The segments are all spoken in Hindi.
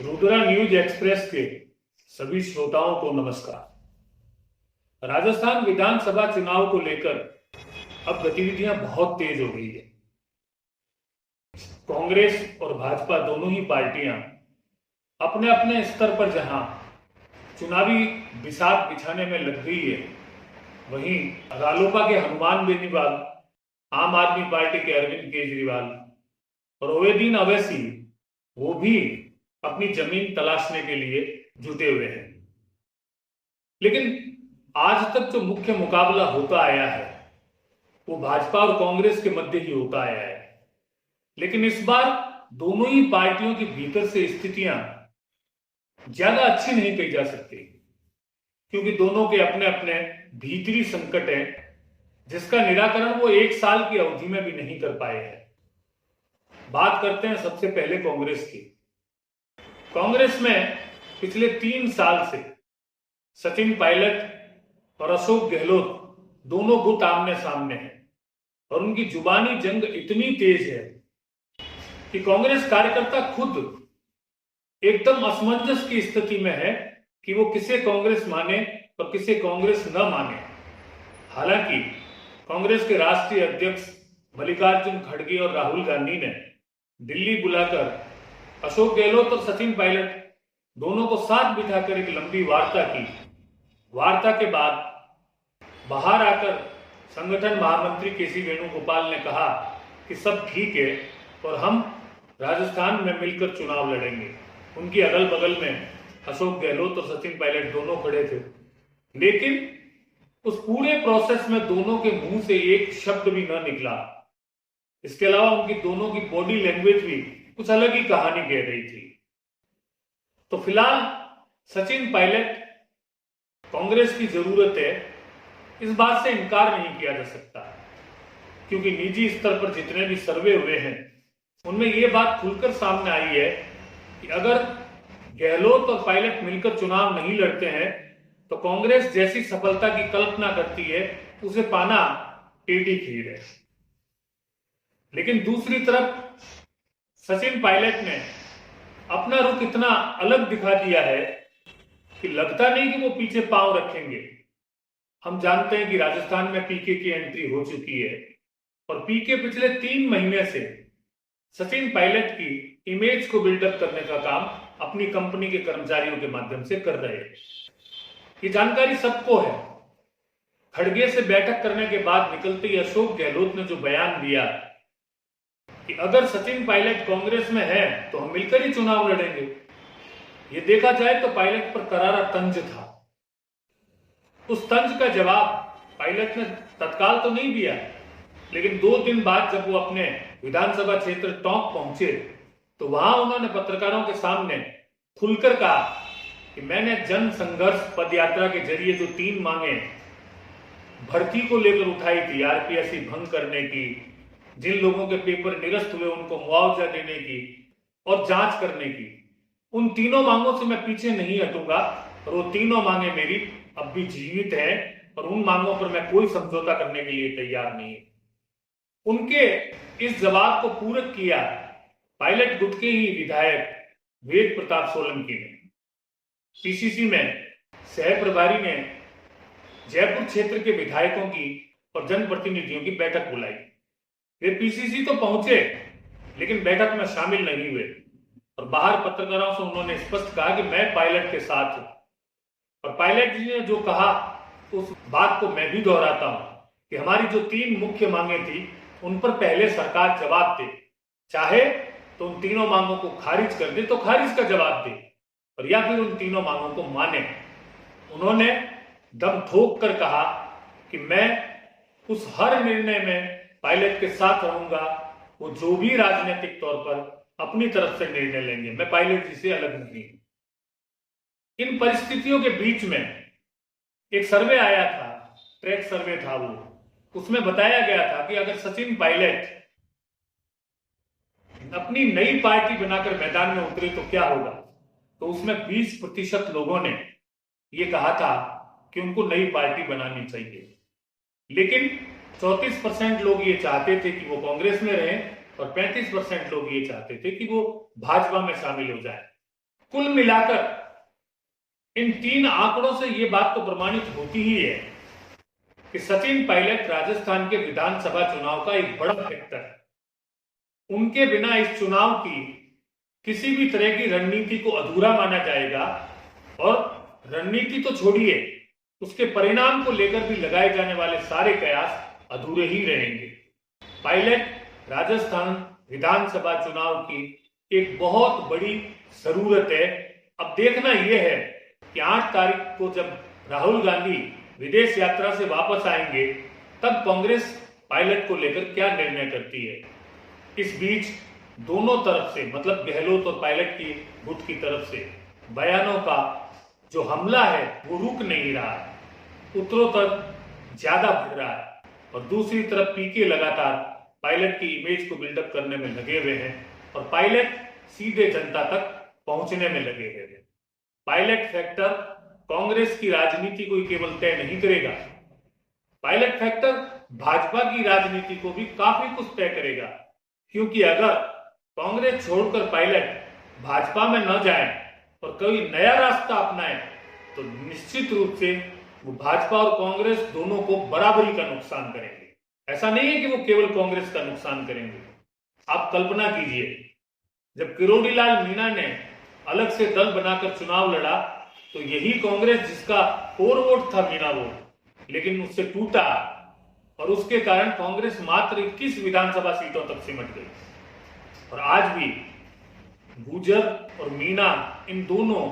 रुद्रा न्यूज एक्सप्रेस के सभी श्रोताओं को नमस्कार। राजस्थान विधानसभा चुनाव को लेकर अब गतिविधियां बहुत तेज हो गई है। कांग्रेस और भाजपा दोनों ही पार्टियां अपने अपने स्तर पर जहां चुनावी बिसात बिछाने में लग गई है, वहीं रालोपा के हनुमान बेनीवाल, आम आदमी पार्टी के अरविंद केजरीवाल और ओवैसी अवैसी वो भी अपनी जमीन तलाशने के लिए जुटे हुए हैं। लेकिन आज तक जो मुख्य मुकाबला होता आया है वो भाजपा और कांग्रेस के मध्य ही होता आया है। लेकिन इस बार दोनों ही पार्टियों के भीतर से स्थितियां ज्यादा अच्छी नहीं कही जा सकती, क्योंकि दोनों के अपने अपने भीतरी संकट हैं जिसका निराकरण वो एक साल की अवधि में भी नहीं कर पाए हैं। बात करते हैं सबसे पहले कांग्रेस की। कांग्रेस में पिछले 3 साल से सचिन पायलट और अशोक गहलोत दोनों गुट आमने सामने हैं और उनकी जुबानी जंग इतनी तेज है कि कांग्रेस कार्यकर्ता खुद एकदम असमंजस की स्थिति में है कि वो किसे कांग्रेस माने और किसे कांग्रेस न माने। हालांकि कांग्रेस के राष्ट्रीय अध्यक्ष मल्लिकार्जुन खड़गे और राहुल गांधी ने दिल्ली बुलाकर अशोक गहलोत और सचिन पायलट दोनों को साथ बिठाकर एक लंबी वार्ता की। वार्ता के बाद बाहर आकर संगठन महामंत्री केसी वेणुगोपाल ने कहा कि सब ठीक है और हम राजस्थान में मिलकर चुनाव लड़ेंगे। उनकी अगल बगल में अशोक गहलोत और सचिन पायलट दोनों खड़े थे, लेकिन उस पूरे प्रोसेस में दोनों के मुंह से एक शब्द भी न निकला। इसके अलावा उनकी दोनों की बॉडी लैंग्वेज भी कुछ अलग ही कहानी कह रही थी। तो फिलहाल सचिन पायलट कांग्रेस की जरूरत है, इस बात से इनकार नहीं किया जा सकता, क्योंकि निजी स्तर पर जितने भी सर्वे हुए हैं उनमें यह बात खुलकर सामने आई है कि अगर गहलोत और पायलट मिलकर चुनाव नहीं लड़ते हैं तो कांग्रेस जैसी सफलता की कल्पना करती है उसे पाना टेढ़ी खीर है। लेकिन दूसरी तरफ सचिन पायलट ने अपना रुख इतना अलग दिखा दिया है कि लगता नहीं कि वो पीछे पांव रखेंगे। हम जानते हैं कि राजस्थान में पीके की एंट्री हो चुकी है और पीके पिछले 3 महीने से सचिन पायलट की इमेज को बिल्डअप करने का काम अपनी कंपनी के कर्मचारियों के माध्यम से कर रहे हैं। ये जानकारी सबको है। खड़गे से बैठक करने के बाद निकलते ही अशोक गहलोत ने जो बयान दिया कि अगर सचिन पायलट कांग्रेस में है तो हम मिलकर ही चुनाव लड़ेंगे, ये देखा जाए तो पायलट पर करारा तंज था। उस तंज का जवाब पायलट ने तत्काल तो नहीं दिया, लेकिन 2 दिन बाद जब वो अपने विधानसभा क्षेत्र टोंक पहुंचे तो वहां उन्होंने पत्रकारों के सामने खुलकर कहा कि मैंने जन संघर्ष पदयात्रा के जरिए जो 3 मांगे भर्ती को लेकर उठाई थी, आरपीएससी भंग करने की, जिन लोगों के पेपर निरस्त हुए उनको मुआवजा देने की और जांच करने की, उन तीनों मांगों से मैं पीछे नहीं हटूंगा और वो तीनों मांगे मेरी अब भी जीवित है और उन मांगों पर मैं कोई समझौता करने के लिए तैयार नहीं। उनके इस जवाब को पूरक किया पायलट गुट के ही विधायक वेद प्रताप सोलंकी ने। पीसीसी में सह प्रभारी ने जयपुर क्षेत्र के विधायकों की और जनप्रतिनिधियों की बैठक बुलाई। वे पीसीसी तो पहुंचे लेकिन बैठक में शामिल नहीं हुए और बाहर पत्रकारों से उन्होंने स्पष्ट कहा कि मैं पायलट के साथ हूं। और पायलट जी ने जो कहा उस बात को मैं भी दोहराता हूं कि हमारी जो 3 मुख्य मांगे थी उन पर पहले सरकार जवाब दे, चाहे तो उन तीनों मांगों को खारिज कर दे तो खारिज का जवाब दे, और या फिर उन तीनों मांगों को माने। उन्होंने दम ठोक कर कहा कि मैं उस हर निर्णय में पायलट के साथ रहूंगा, वो जो भी राजनीतिक तौर पर अपनी तरफ से निर्णय लेंगे, मैं पायलट जी से अलग नहीं। इन परिस्थितियों के बीच में एक सर्वे आया था, ट्रैक सर्वे था वो, उसमें बताया गया था कि अगर सचिन पायलट अपनी नई पार्टी बनाकर मैदान में उतरे तो क्या होगा। तो उसमें 20% लोगों ने ये कहा था कि उनको नई पार्टी बनानी चाहिए, लेकिन 34% लोग ये चाहते थे कि वो कांग्रेस में रहें और 35% लोग ये चाहते थे कि वो भाजपा में शामिल हो जाए। कुल मिलाकर इन तीन आंकड़ों से यह बात तो प्रमाणित होती ही है कि सचिन पायलट राजस्थान के विधानसभा चुनाव का एक बड़ा फैक्टर है। उनके बिना इस चुनाव की किसी भी तरह की रणनीति को अधूरा माना जाएगा और रणनीति तो छोड़िए, उसके परिणाम को लेकर भी लगाए जाने वाले सारे प्रयास अधूरे ही रहेंगे। पायलट राजस्थान विधानसभा चुनाव की एक बहुत बड़ी जरूरत है। अब देखना यह है कि 8 तारीख को जब राहुल गांधी विदेश यात्रा से वापस आएंगे तब कांग्रेस पायलट को लेकर क्या निर्णय करती है। इस बीच दोनों तरफ से, मतलब गहलोत और पायलट की गुट की तरफ से बयानों का जो हमला है वो रुक नहीं रहा है, उत्तरोत्तर ज्यादा बढ़ रहा है। और दूसरी तरफ पीके लगातार पायलट की इमेज को बिल्डअप करने में लगे हुए हैं और पायलट सीधे जनता तक पहुंचने में लगे हुए हैं। पायलट फैक्टर कांग्रेस की राजनीति को केवल तय नहीं करेगा, पायलट फैक्टर भाजपा की राजनीति को भी काफी कुछ तय करेगा। क्योंकि अगर कांग्रेस छोड़कर पायलट भाजपा में न जाए और कोई नया रास्ता अपनाए तो निश्चित रूप से वो भाजपा और कांग्रेस दोनों को बराबरी का नुकसान करेंगे। ऐसा नहीं है कि वो केवल कांग्रेस का नुकसान करेंगे। आप कल्पना कीजिए, जब किरोड़ी लाल मीणा ने अलग से दल बनाकर चुनाव लड़ा तो यही कांग्रेस जिसका कोर वोट था मीणा वोट, लेकिन उससे टूटा और उसके कारण कांग्रेस मात्र 21 विधानसभा सीटों तक सिमट गई। और आज भी गुर्जर और मीणा, इन दोनों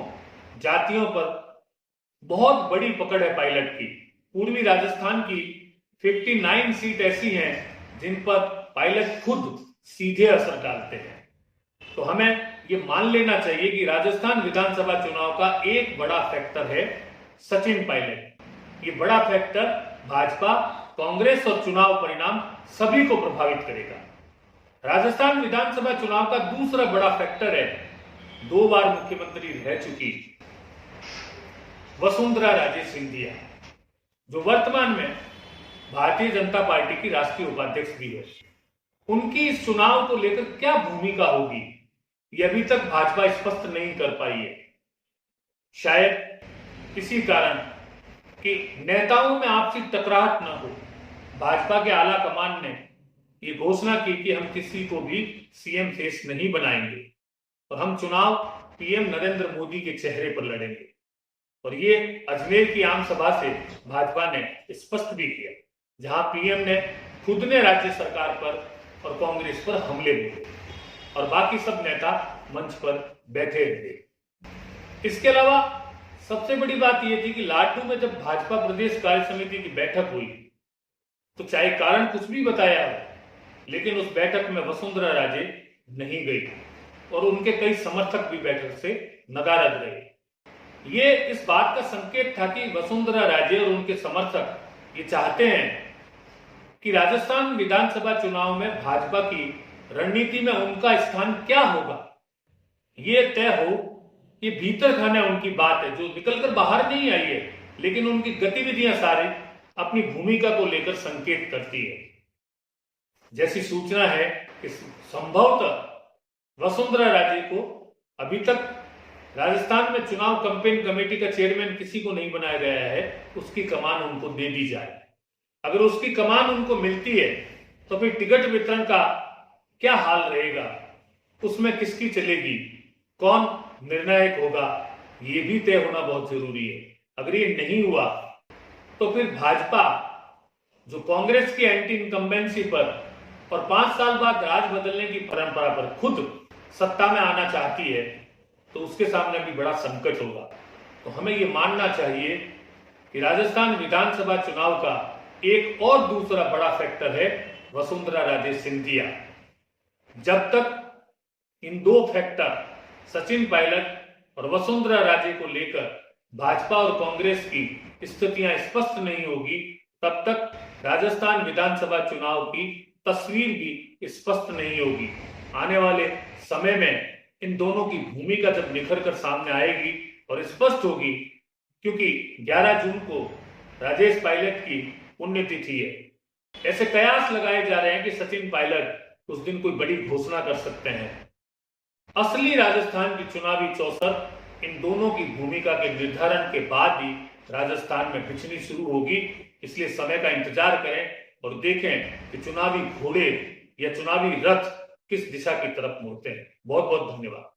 जातियों पर बहुत बड़ी पकड़ है पायलट की। पूर्वी राजस्थान की 59 सीट ऐसी हैं जिन पर पायलट खुद सीधे असर डालते हैं। तो हमें ये मान लेना चाहिए कि राजस्थान विधानसभा चुनाव का एक बड़ा फैक्टर है सचिन पायलट। ये बड़ा फैक्टर भाजपा, कांग्रेस और चुनाव परिणाम सभी को प्रभावित करेगा। राजस्थान विधानसभा चुनाव का दूसरा बड़ा फैक्टर है 2 बार मुख्यमंत्री रह चुकी वसुंधरा राजे सिंधिया, जो वर्तमान में भारतीय जनता पार्टी की राष्ट्रीय उपाध्यक्ष भी है। उनकी इस चुनाव को लेकर क्या भूमिका होगी ये अभी तक भाजपा स्पष्ट नहीं कर पाई है। शायद इसी कारण कि नेताओं में आपसी टकराहट न हो, भाजपा के आला कमान ने ये घोषणा की कि हम किसी को भी सीएम फेस नहीं बनाएंगे और हम चुनाव पीएम नरेंद्र मोदी के चेहरे पर लड़ेंगे। और ये अजमेर की आम सभा से भाजपा ने स्पष्ट भी किया, जहां पीएम ने खुद ने राज्य सरकार पर और कांग्रेस पर हमले बोले और बाकी सब नेता मंच पर बैठे रहे। इसके अलावा सबसे बड़ी बात यह थी कि लाडू में जब भाजपा प्रदेश कार्य समिति की बैठक हुई तो चाहे कारण कुछ भी बताया हो, लेकिन उस बैठक में वसुंधरा राजे नहीं गई और उनके कई समर्थक भी बैठक से नदारद रहे। ये इस बात का संकेत था कि वसुंधरा राजे और उनके समर्थक ये चाहते हैं कि राजस्थान विधानसभा चुनाव में भाजपा की रणनीति में उनका स्थान क्या होगा ये तय हो। ये भीतर खाने उनकी बात है जो निकलकर बाहर नहीं आई है, लेकिन उनकी गतिविधियां सारे अपनी भूमिका को लेकर संकेत करती है। जैसी सूचना है कि संभवतः वसुंधरा राजे को अभी तक राजस्थान में चुनाव कैंपेन कमेटी का चेयरमैन किसी को नहीं बनाया गया है, उसकी कमान उनको दे दी जाए। अगर उसकी कमान उनको मिलती है तो फिर टिकट वितरण का क्या हाल रहेगा, उसमें किसकी चलेगी, कौन निर्णायक होगा, ये भी तय होना बहुत जरूरी है। अगर ये नहीं हुआ तो फिर भाजपा जो कांग्रेस की एंटी इनकम्बेंसी पर और 5 साल बाद राज बदलने की परंपरा पर खुद सत्ता में आना चाहती है तो उसके सामने भी बड़ा संकट होगा। तो हमें ये मानना चाहिए कि राजस्थान विधानसभा चुनाव का एक और दूसरा बड़ा फैक्टर है वसुंधरा राजे सिंधिया। जब तक इन 2 फैक्टर सचिन पायलट और वसुंधरा राजे को लेकर भाजपा और कांग्रेस की स्थितियां स्पष्ट नहीं होगी, तब तक राजस्थान विधानसभा चुनाव की तस्वीर भी स्पष्ट नहीं होगी। आने वाले समय में इन दोनों की भूमिका जब निखर कर सामने आएगी और स्पष्ट होगी, क्योंकि 11 जून को राजेश पायलट की पुण्यतिथि है। ऐसे कयास लगाए जा रहे हैं कि सचिन पायलट उस दिन कोई बड़ी घोषणा कर सकते हैं। असली राजस्थान की चुनावी चौसत इन दोनों की भूमिका के निर्धारण के बाद ही राजस्थान में बिछनी शुरू होगी। इसलिए समय का इंतजार करें और देखें कि चुनावी घोड़े या चुनावी रथ किस दिशा की तरफ मुड़ते हैं। बहुत बहुत धन्यवाद।